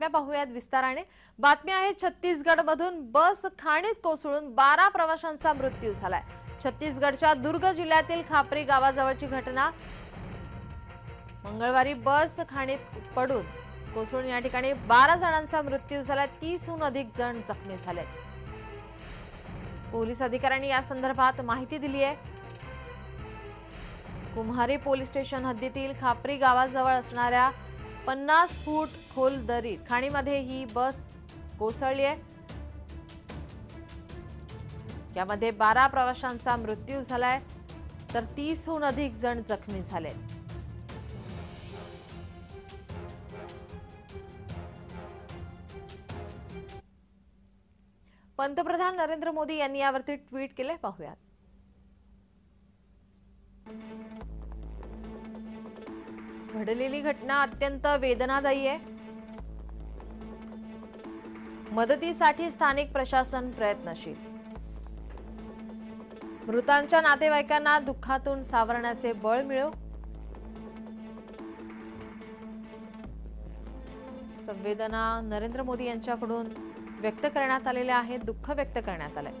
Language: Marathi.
बातम्या पाहूयात विस्ताराने। बातमी आहे छत्तीसगड मधून बस खाणीत कोसळून 12 प्रवाशांचा मृत्यू झालाय। छत्तीसगडच्या दुर्ग जिल्ह्यातील खापरी गावाजवळची घटना। मंगळवारी बस खाणीत पडून कोसळून या ठिकाणी 12 जणांचा मृत्यू झाला, 30हून अधिक जण जखमी झाले। पोलीस अधिकाऱ्यांनी या संदर्भात माहिती दिली आहे। कुम्हारी पोलीस स्टेशन हद्दीतील खापरी गावाजवळ असणाऱ्या 50 फूट खोल दरीत खाणीमध्ये ही बस कोसळली आहे। यामध्ये 12 प्रवाशांचा मृत्यू झालाय, तर 30हून अधिक जण जखमी झाले। पंतप्रधान नरेंद्र मोदी यांनी यावरती ट्विट केले, पाहूयात। घडलेली घटना अत्यंत वेदनादायी आहे। मदतीसाठी स्थानिक प्रशासन प्रयत्नशील। मृतांच्या नातेवाईकांना दुःखातून सावरण्याचे बळ मिळो। संवेदना नरेंद्र मोदी यांच्याकडून व्यक्त करण्यात आलेल्या आहेत, दुःख व्यक्त करण्यात आलंय।